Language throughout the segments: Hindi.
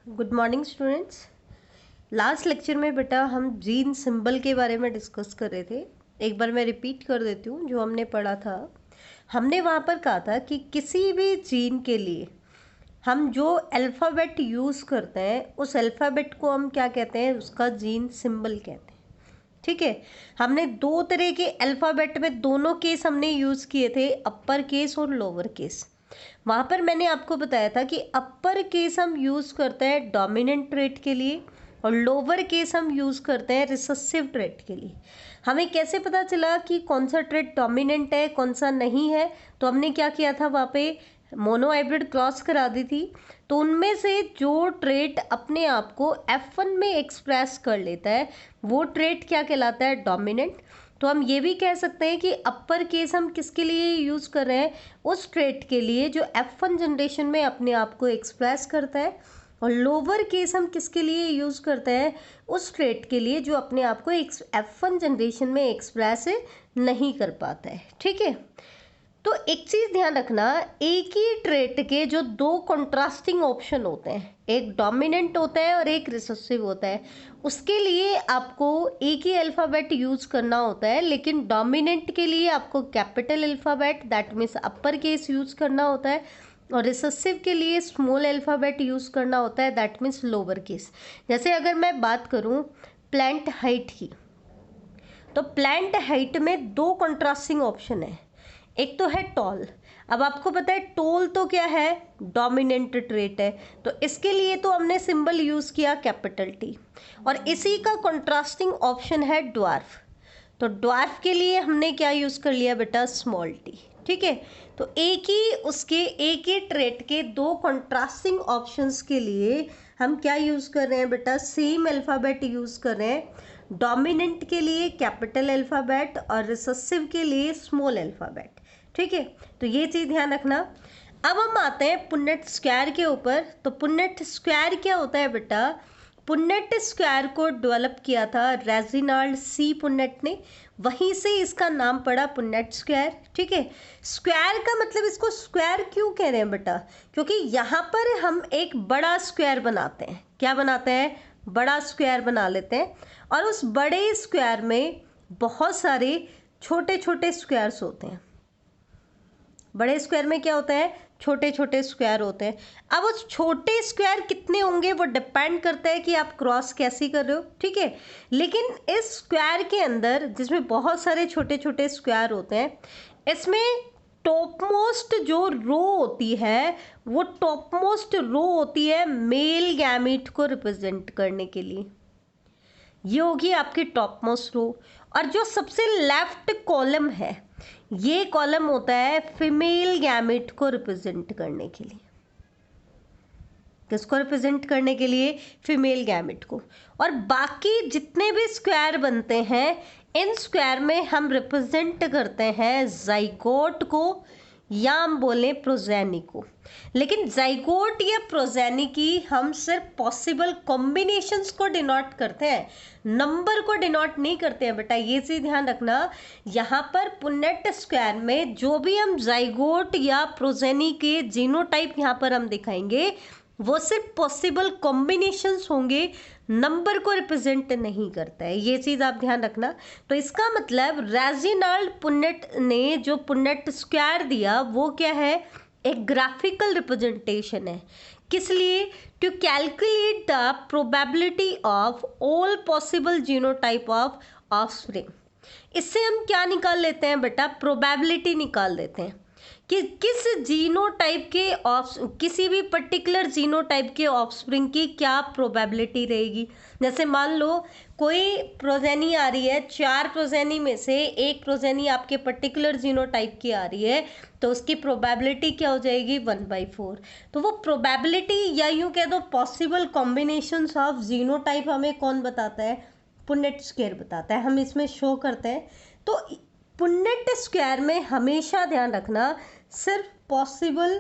Good morning students. Last lecture में बेटा हम जीन सिंबल के बारे में डिस्कस कर रहे थे। एक बार मैं रिपीट कर देती हूँ जो हमने पढ़ा था। हमने वहाँ पर कहा था कि किसी भी जीन के लिए हम जो अल्फ़ाबेट यूज़ करते हैं उस अल्फ़ाबेट को हम क्या कहते हैं, उसका जीन सिंबल कहते हैं। ठीक है, हमने दो तरह के अल्फ़ाबेट में दोनों केस हमने यूज़ किए थे, अपर केस और लोअर केस। वहाँ पर मैंने आपको बताया था कि अपर केस हम यूज़ करते हैं डोमिनेंट ट्रेट के लिए और लोअर केस हम यूज़ करते हैं रिसेसिव ट्रेट के लिए। हमें कैसे पता चला कि कौन सा ट्रेट डोमिनेंट है कौन सा नहीं है? तो हमने क्या किया था, वहाँ पे मोनो हाइब्रिड क्रॉस करा दी थी। तो उनमें से जो ट्रेट अपने आप को F1 में एक्सप्रेस कर लेता है वो ट्रेट क्या कहलाता है, डोमिनेंट। तो हम ये भी कह सकते हैं कि अपर केस हम किसके लिए यूज़ कर रहे हैं, उस ट्रेट के लिए जो F1 जनरेशन में अपने आप को एक्सप्रेस करता है, और लोअर केस हम किसके लिए यूज़ करते हैं, उस ट्रेट के लिए जो अपने आप को F1 जनरेशन में एक्सप्रेस नहीं कर पाता है। ठीक है, तो एक चीज़ ध्यान रखना, एक ही ट्रेट के जो दो कंट्रास्टिंग ऑप्शन होते हैं, एक डोमिनेंट होता है और एक रिसेसिव होता है, उसके लिए आपको एक ही अल्फ़ाबेट यूज़ करना होता है। लेकिन डोमिनेंट के लिए आपको capital alphabet that means upper case use करना होता है, और रिसेसिव के लिए स्मॉल अल्फ़ाबेट यूज़ करना होता है दैट मीन्स लोअर केस। जैसे अगर मैं बात करूँ प्लांट हाइट की, तो प्लांट हाइट में दो कंट्रास्टिंग ऑप्शन है। एक तो है टॉल। अब आपको पता है टॉल तो क्या है, डोमिनेंट ट्रेट है, तो इसके लिए तो हमने सिंबल यूज़ किया कैपिटल टी। और इसी का कंट्रास्टिंग ऑप्शन है ड्वार्फ। तो ड्वार्फ के लिए हमने क्या यूज़ कर लिया बेटा, स्मॉल टी। ठीक है, तो एक ही ट्रेट के दो कंट्रास्टिंग ऑप्शंस के लिए हम क्या यूज़ कर रहे हैं बेटा, सेम अल्फ़ाबेट यूज़ कर रहे हैं। डोमिनेंट के लिए कैपिटल अल्फ़ाबेट और रिसेसिव के लिए स्मॉल अल्फ़ाबेट। ठीक है, तो ये चीज़ ध्यान रखना। अब हम आते हैं पुन्नेट स्क्वायर के ऊपर। तो पुन्नेट स्क्वायर क्या होता है बेटा, पुन्नेट स्क्वायर को डेवलप किया था रेजिनाल्ड सी पुन्नेट ने, वहीं से इसका नाम पड़ा पुन्नेट स्क्वायर। ठीक है, स्क्वायर का मतलब, इसको स्क्वायर क्यों कह रहे हैं बेटा, क्योंकि यहाँ पर हम एक बड़ा स्क्वायर बनाते हैं। क्या बनाते हैं, बड़ा स्क्वायर बना लेते हैं, और उस बड़े स्क्वायर में बहुत सारे छोटे छोटे स्क्वायर्स होते हैं। बड़े स्क्वायर में क्या होता है, छोटे छोटे स्क्वायर होते हैं। अब उस छोटे स्क्वायर कितने होंगे वो डिपेंड करता है कि आप क्रॉस कैसी कर रहे हो। ठीक है, लेकिन इस स्क्वायर के अंदर जिसमें बहुत सारे छोटे छोटे स्क्वायर होते हैं, इसमें टॉप मोस्ट जो रो होती है, वो टॉप मोस्ट रो होती है मेल गैमीट को रिप्रेजेंट करने के लिए। ये होगी आपकी टॉप मोस्ट रो। और जो सबसे लेफ्ट कॉलम है, ये कॉलम होता है फीमेल गैमेट को रिप्रेजेंट करने के लिए। किसको रिप्रेजेंट करने के लिए, फीमेल गैमेट को। और बाकी जितने भी स्क्वायर बनते हैं, इन स्क्वायर में हम रिप्रेजेंट करते हैं जाइगोट को, या हम बोले प्रोजेनी को। लेकिन जाइगोट या प्रोजेनी की हम सिर्फ पॉसिबल कॉम्बिनेशंस को डिनोट करते हैं, नंबर को डिनोट नहीं करते हैं बेटा, ये चीज़ ध्यान रखना। यहाँ पर पुन्नेट स्क्वायर में जो भी हम जाइगोट या प्रोजेनी के जीनोटाइप यहाँ पर हम दिखाएंगे, वो सिर्फ पॉसिबल कॉम्बिनेशंस होंगे, नंबर को रिप्रेजेंट नहीं करता है। ये चीज़ आप ध्यान रखना। तो इसका मतलब रेजिनाल्ड पुन्नेट ने जो पुन्नेट स्क्वायर दिया वो क्या है, एक ग्राफिकल रिप्रेजेंटेशन है। किस लिए, to calculate the probability of all possible genotype of offspring. इससे हम क्या निकाल लेते हैं बेटा, प्रोबेबिलिटी निकाल देते हैं कि किस जीनोटाइप के किसी भी पर्टिकुलर जीनोटाइप के ऑफस्प्रिंग की क्या प्रोबेबिलिटी रहेगी। जैसे मान लो कोई प्रोजेनी आ रही है, 4 प्रोजेनी में से एक प्रोजेनी आपके पर्टिकुलर जीनोटाइप की आ रही है, तो उसकी प्रोबेबिलिटी क्या हो जाएगी, 1/4। तो वो प्रोबेबिलिटी या यूँ कह दो पॉसिबल कॉम्बिनेशंस ऑफ जीनोटाइप हमें कौन बताता है, पुन्नेट स्क्वायर बताता है। हम इसमें शो करते हैं। तो पुन्नेट स्क्वायर में हमेशा ध्यान रखना, सिर्फ पॉसिबल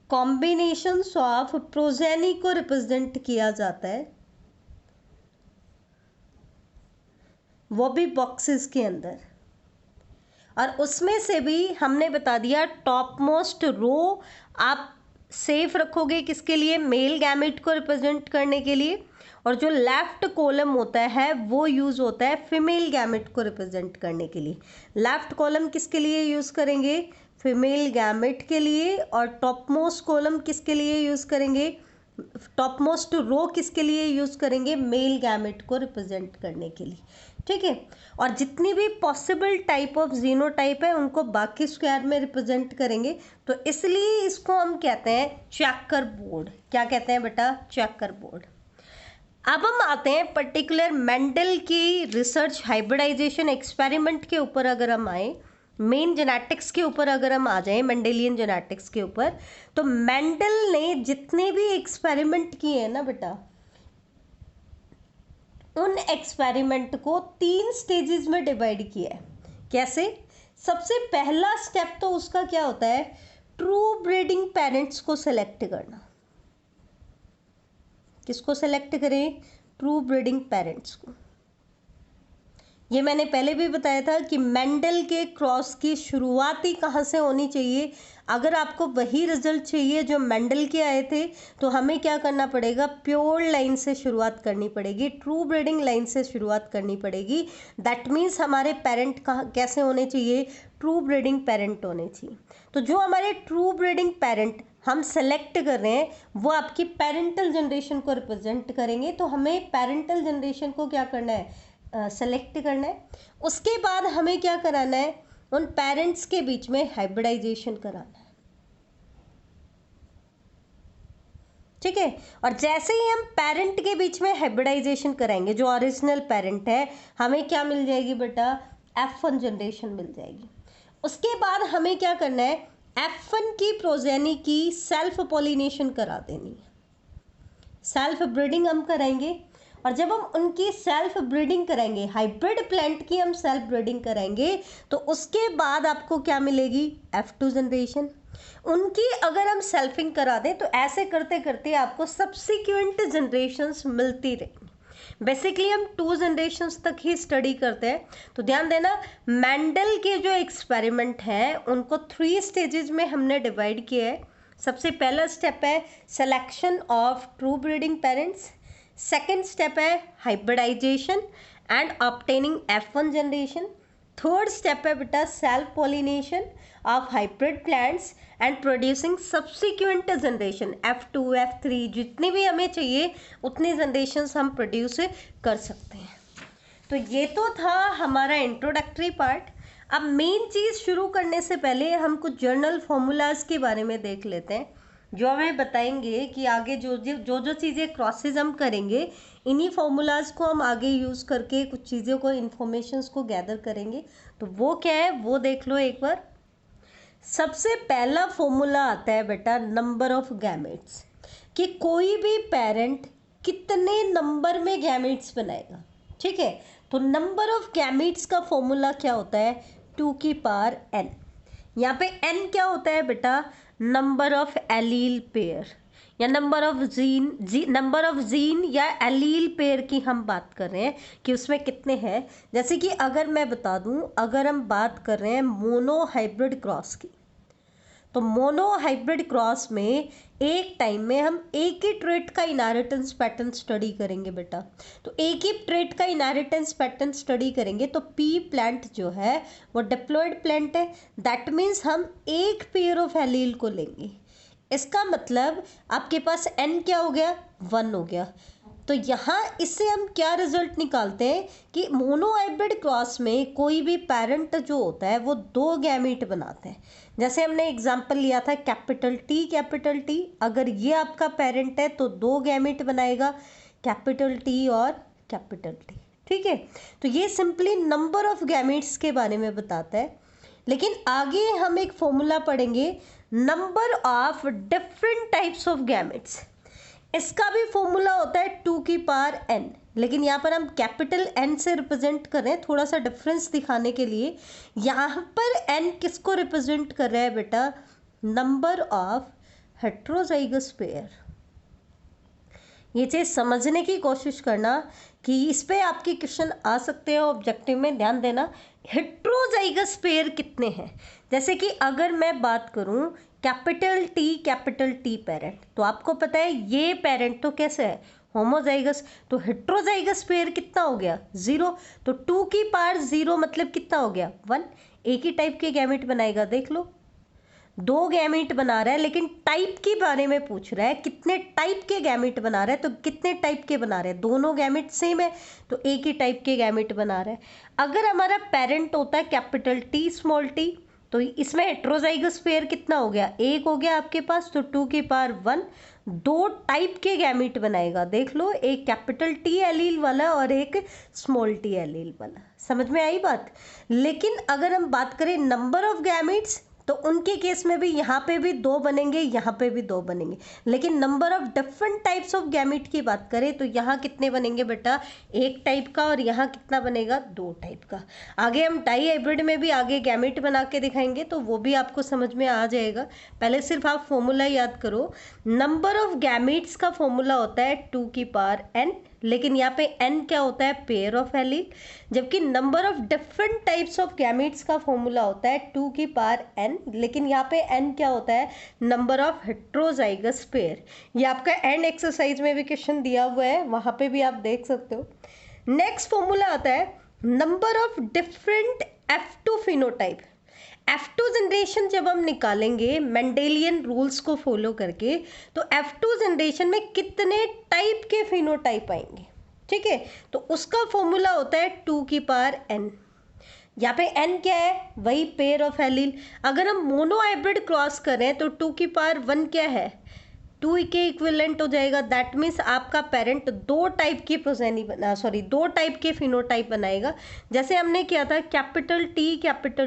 कॉम्बिनेशंस ऑफ प्रोजेनी को रिप्रेजेंट किया जाता है, वो भी बॉक्सेस के अंदर। और उसमें से भी हमने बता दिया टॉप मोस्ट रो आप सेफ रखोगे किसके लिए, मेल गैमेट को रिप्रेजेंट करने के लिए, और जो लेफ्ट कॉलम होता है वो यूज़ होता है फीमेल गैमेट को रिप्रेजेंट करने के लिए। लेफ्ट कॉलम किसके लिए यूज़ करेंगे, फीमेल गैमेट के लिए, और टॉप मोस्ट कॉलम किसके लिए यूज़ करेंगे, टॉप मोस्ट रो किसके लिए यूज़ करेंगे, मेल गैमेट को रिप्रेजेंट करने के लिए। ठीक है, और जितनी भी पॉसिबल टाइप ऑफ जीनोटाइप है उनको बाकी स्क्वायर में रिप्रेजेंट करेंगे, तो इसलिए इसको हम कहते हैं चेकर बोर्ड। क्या कहते हैं बेटा, चेकर बोर्ड। अब हम आते हैं पर्टिकुलर मेंडल की रिसर्च हाइब्रिडाइजेशन एक्सपेरिमेंट के ऊपर। अगर हम आए मेन जेनेटिक्स के ऊपर, अगर हम आ जाएं मेंडेलियन जेनेटिक्स के ऊपर, तो मेंडल ने जितने भी एक्सपेरिमेंट किए हैं ना बेटा, उन एक्सपेरिमेंट को 3 स्टेजेस में डिवाइड किया है। कैसे, सबसे पहला स्टेप तो उसका क्या होता है, ट्रू ब्रीडिंग पेरेंट्स को सेलेक्ट करना। किसको सेलेक्ट करें, ट्रू ब्रीडिंग पेरेंट्स को। ये मैंने पहले भी बताया था कि मेंडल के क्रॉस की शुरुआती कहाँ से होनी चाहिए। अगर आपको वही रिजल्ट चाहिए जो मेंडल के आए थे, तो हमें क्या करना पड़ेगा, प्योर लाइन से शुरुआत करनी पड़ेगी, ट्रू ब्रीडिंग लाइन से शुरुआत करनी पड़ेगी। दैट मीन्स हमारे पेरेंट कहाँ कैसे होने चाहिए, ट्रू ब्रीडिंग पेरेंट होने चाहिए। तो जो हमारे ट्रू ब्रीडिंग पेरेंट हम सेलेक्ट कर रहे हैं वो आपकी पेरेंटल जनरेशन को रिप्रेजेंट करेंगे। तो हमें पेरेंटल जनरेशन को क्या करना है, सेलेक्ट करना है। उसके बाद हमें क्या कराना है, उन पेरेंट्स के बीच में हाइब्रिडाइजेशन कराना है। ठीक है, और जैसे ही हम पेरेंट के बीच में हाइब्रिडाइजेशन कराएंगे, जो ओरिजिनल पेरेंट है, हमें क्या मिल जाएगी बेटा, F1 जनरेशन मिल जाएगी। उसके बाद हमें क्या करना है, F1 की प्रोजेनी की सेल्फ पॉलिनेशन करा देनी है, सेल्फ ब्रीडिंग हम कराएंगे। और जब हम उनकी सेल्फ ब्रीडिंग कराएंगे, हाइब्रिड प्लांट की हम सेल्फ ब्रीडिंग कराएंगे, तो उसके बाद आपको क्या मिलेगी, F2 जनरेशन। उनकी अगर हम सेल्फिंग करा दें तो ऐसे करते करते आपको सब्सिक्वेंट जनरेशन्स मिलती रहेंगी। बेसिकली हम 2 जनरेशन्स तक ही स्टडी करते हैं। तो ध्यान देना, मेंडल के जो एक्सपेरिमेंट हैं उनको 3 स्टेजेस में हमने डिवाइड किया है। सबसे पहला स्टेप है selection of true breeding parents, second step है hybridisation and obtaining F1 generation, third step है बेटा self pollination of hybrid plants and producing subsequent generation F2 F3, जितनी भी हमें चाहिए उतनी जनरेशन्स हम प्रोड्यूस कर सकते हैं। तो ये तो था हमारा इंट्रोडक्टरी पार्ट। अब मेन चीज़ शुरू करने से पहले हम कुछ जर्नल फॉर्मूलाज के बारे में देख लेते हैं, जो हमें बताएंगे कि आगे जो चीज़ें क्रॉसेज हम करेंगे, इन्हीं फॉर्मूलाज को हम आगे यूज़ करके कुछ चीज़ों को इन्फॉर्मेशंस को गैदर करेंगे। तो वो क्या है वो देख लो एक बार। सबसे पहला फॉर्मूला आता है बेटा नंबर ऑफ गैमेट्स, कि कोई भी पेरेंट कितने नंबर में गैमेट्स बनाएगा। ठीक है, तो नंबर ऑफ गैमेट्स का फॉर्मूला क्या होता है, 2 की पावर n। यहाँ पे n क्या होता है बेटा, नंबर ऑफ एलील पेयर या नंबर ऑफ जीन या एलील पेयर की हम बात कर रहे हैं कि उसमें कितने हैं। जैसे कि अगर मैं बता दूं, अगर हम बात कर रहे हैं मोनो हाइब्रिड क्रॉस की, तो मोनो हाइब्रिड क्रॉस में एक टाइम में हम एक ही ट्रेट का इनहेरिटेंस पैटर्न स्टडी करेंगे बेटा। तो एक ही ट्रेट का इनहेरिटेंस पैटर्न स्टडी करेंगे तो पी प्लांट जो है वो डिप्लॉयड प्लांट है। दैट मीन्स हम एक पेयर ऑफ एलील को लेंगे। इसका मतलब आपके पास n क्या हो गया, 1 हो गया। तो यहाँ इससे हम क्या रिजल्ट निकालते हैं कि मोनो हाइब्रिड क्रॉस में कोई भी पेरेंट जो होता है वो 2 गैमीट बनाते हैं। जैसे हमने एग्जांपल लिया था कैपिटल टी, अगर ये आपका पेरेंट है तो 2 गैमीट बनाएगा, कैपिटल टी और कैपिटल टी। ठीक है, तो ये सिंपली नंबर ऑफ गैमीट्स के बारे में बताता है। लेकिन आगे हम एक फॉर्मूला पढ़ेंगे, number of different types of gametes. इसका भी फॉर्मूला होता है 2 की पावर n, लेकिन यहाँ पर हम कैपिटल n से रिप्रेजेंट कर रहे हैं, थोड़ा सा डिफरेंस दिखाने के लिए। यहाँ पर n किसको रिप्रेजेंट कर रहा है बेटा, नंबर ऑफ हेट्रोजाइगस पेयर। ये चीज़ समझने की कोशिश करना कि इस पे आपके क्वेश्चन आ सकते हैं ऑब्जेक्टिव में, ध्यान देना। हेट्रोजाइगस पेयर कितने हैं? जैसे कि अगर मैं बात करूं कैपिटल टी पेरेंट, तो आपको पता है ये पेरेंट तो कैसे है, होमोजाइगस। तो हेट्रोजाइगस पेयर कितना हो गया, 0। तो 2 की पावर 0 मतलब कितना हो गया, 1। एक ही टाइप के गैमेट बनाएगा, देख लो 2 गैमेट बना रहा है, लेकिन टाइप के बारे में पूछ रहा है कितने टाइप के गैमेट बना रहा है। तो कितने टाइप के बना रहे हैं, दोनों गैमेट सेम है तो एक ही टाइप के गैमेट बना रहा है। अगर हमारा पेरेंट होता है कैपिटल टी स्मॉल टी, तो इसमें हेट्रोजाइगस पेयर कितना हो गया, 1 हो गया आपके पास। तो 2 की पावर 1 2 टाइप के गैमेट बनाएगा, देख लो, एक कैपिटल टी एलील वाला और एक स्मॉल टी एलील वाला। समझ में आई बात? लेकिन अगर हम बात करें नंबर ऑफ गैमेट्स, तो उनके केस में भी यहाँ पे भी 2 बनेंगे, यहाँ पे भी 2 बनेंगे। लेकिन number of different types of gamete की बात करें तो यहाँ कितने बनेंगे बेटा, 1 टाइप का, और यहाँ कितना बनेगा, 2 टाइप का। आगे हम डाई हाइब्रिड में भी आगे गैमेट बना के दिखाएंगे, तो वो भी आपको समझ में आ जाएगा। पहले सिर्फ आप फॉर्मूला याद करो। नंबर ऑफ गैमेट्स का फॉर्मूला होता है 2 की पावर n, लेकिन यहाँ पे n क्या होता है, पेयर ऑफ एलील। जबकि number of different types of gametes का फॉर्मूला होता है 2 की पावर n, लेकिन यहाँ पे n क्या होता है, नंबर ऑफ हेट्रोजाइगस पेयर। ये आपका एंड एक्सरसाइज में भी क्वेश्चन दिया हुआ है, वहाँ पे भी आप देख सकते हो। नेक्स्ट फॉर्मूला आता है number of different F2 phenotype. F2 generation जब हम निकालेंगे मेंडेलियन रूल्स को फॉलो करके, तो F2 जनरेशन में कितने टाइप के फिनोटाइप आएंगे, ठीक है। तो उसका फॉर्मूला होता है 2 की पावर n। यहाँ पे n क्या है, वही पेयर ऑफ एलील। अगर हम मोनो हाइब्रिड क्रॉस करें तो 2 की पावर 1 क्या है, 2 के इक्विवेलेंट हो जाएगा। दैट मीन्स आपका पेरेंट 2 टाइप की प्रोजेनी बना, 2 टाइप के फिनोटाइप बनाएगा। जैसे हमने किया था कैपिटल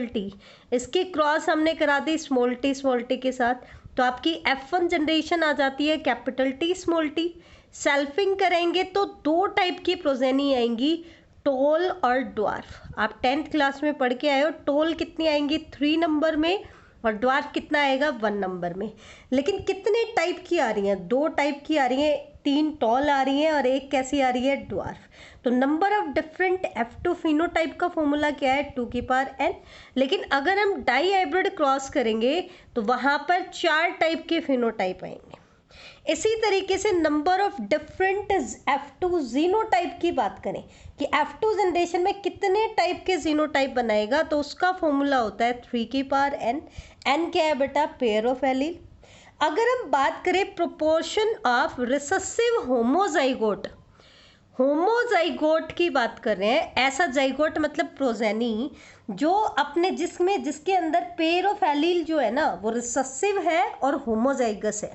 टी, इसकी क्रॉस हमने करा दी स्मॉल टी के साथ, तो आपकी F1 जनरेशन आ जाती है capital T small T. Selfing करेंगे तो 2 टाइप की प्रोजेनी आएंगी, टोल और ड्वार्फ। आप 10th क्लास में पढ़ के आए हो, टोल कितनी आएंगी 3 नंबर में, और ड्वार्फ कितना आएगा 1 नंबर में। लेकिन कितने टाइप की आ रही हैं, 2 टाइप की आ रही हैं, 3 टॉल आ रही हैं और एक कैसी आ रही है, ड्वार्फ। तो number of different F2 phenotype का फॉर्मूला क्या है, 2 की पावर n। लेकिन अगर हम डाई हाइब्रिड क्रॉस करेंगे तो वहाँ पर 4 टाइप के फिनोटाइप आएंगे। इसी तरीके से number of different F2 genotype की बात करें कि F2 जनरेशन में कितने टाइप के जीनोटाइप बनाएगा, तो उसका फॉर्मूला होता है 3 की पावर n। n क्या है बेटा, पेयर ऑफ एलील। अगर हम बात करें प्रोपोर्शन ऑफ रिसेसिव होमोजाइगोट की बात कर रहे हैं। ऐसा जाइगोट मतलब प्रोजेनी जो अपने जिसके अंदर पेयर ऑफ एलील जो है ना वो रिसेसिव है और होमोजाइगस है।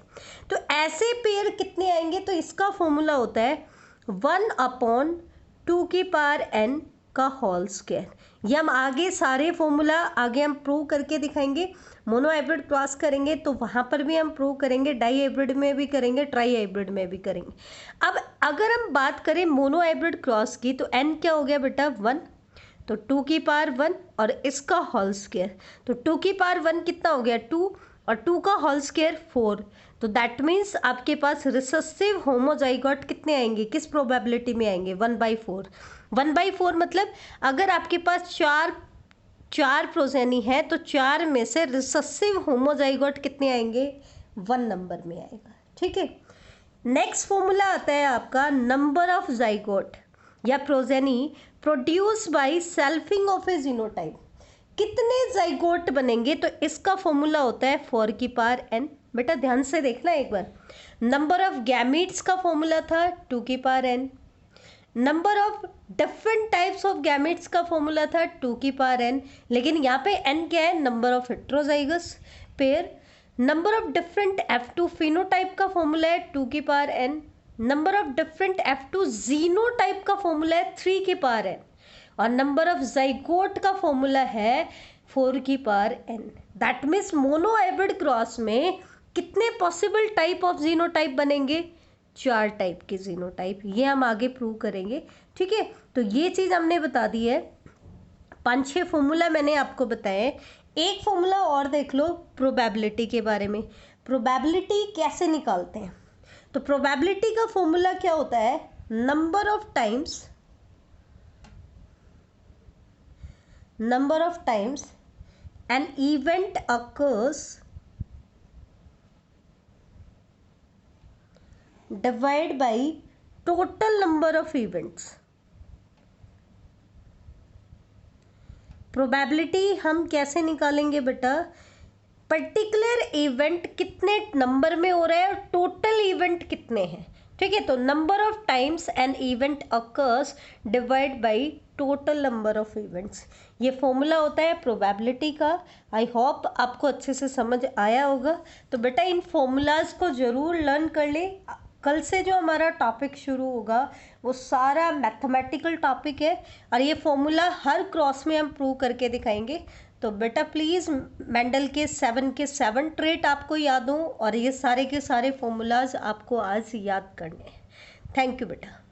तो ऐसे पेयर कितने आएंगे, तो इसका फॉर्मूला होता है 1/2 की पावर n का होल स्क्वायर। ये हम आगे सारे फॉर्मूला आगे हम प्रूव करके दिखाएंगे। मोनो हाइब्रिड क्रॉस करेंगे तो वहाँ पर भी हम प्रूव करेंगे, डाई हाइब्रिड में भी करेंगे, ट्राई हाइब्रिड में भी करेंगे। अब अगर हम बात करें मोनो हाइब्रिड क्रॉस की, तो n क्या हो गया बेटा 1, तो 2 की पावर 1 और इसका होल स्क्वायर। तो 2 की पावर 1 कितना हो गया 2, और 2 का होल स्क्वायर 4। तो दैट मीन्स आपके पास रिसेसिव होमोजाइगोट कितने आएंगे, किस प्रोबेबिलिटी में आएंगे, 1/4। 1/4 मतलब अगर आपके पास चार प्रोजेनी है तो 4 में से रिसेसिव होमोजाइगोट कितने आएंगे, 1 नंबर में आएगा, ठीक है। नेक्स्ट फॉर्मूला आता है आपका नंबर ऑफ जाइगोट या progeny produce by selfing of a genotype. कितने जाइगोट बनेंगे, तो इसका फॉर्मूला होता है 4 की पावर n। बेटा ध्यान से देखना एक बार, नंबर ऑफ गैमीट्स का फॉर्मूला था 2 की power n, number of different types of gametes का फॉर्मूला था 2 की पावर n, लेकिन यहाँ पे n क्या है, number of heterozygous pair. Number of different F2 phenotype का फॉर्मूला है 2 की power n, number of different F2 genotype का फॉर्मूला है 3 की पावर n, और नंबर ऑफ जाइगोट का फॉर्मूला है 4 की power n। That means mono hybrid cross में कितने पॉसिबल टाइप ऑफ जीनोटाइप बनेंगे, 4 टाइप के जीनोटाइप। ये हम आगे प्रूव करेंगे, ठीक है। तो ये चीज़ हमने बता दी है, 5-6 फॉर्मूला मैंने आपको बताए। एक फॉर्मूला और देख लो प्रोबेबिलिटी के बारे में। प्रोबेबिलिटी कैसे निकालते हैं, तो प्रोबेबिलिटी का फॉर्मूला क्या होता है, number of times an event occurs divide by total number of events. Probability हम कैसे निकालेंगे बेटा, पर्टिकुलर इवेंट कितने नंबर में हो रहा है और टोटल इवेंट कितने हैं, ठीक है। तो number of times an event occurs divide by total number of events, ये फॉर्मूला होता है प्रोबेबिलिटी का। आई होप आपको अच्छे से समझ आया होगा। तो बेटा इन फॉर्मूलाज को ज़रूर लर्न कर ले। कल से जो हमारा टॉपिक शुरू होगा वो सारा मैथमेटिकल टॉपिक है और ये फॉर्मूला हर क्रॉस में हम प्रूव करके दिखाएंगे। तो बेटा प्लीज़ मेंडल के 7 ट्रेट आपको याद हो और ये सारे के सारे फॉर्मूलाज आपको आज याद करने हैं। थैंक यू बेटा।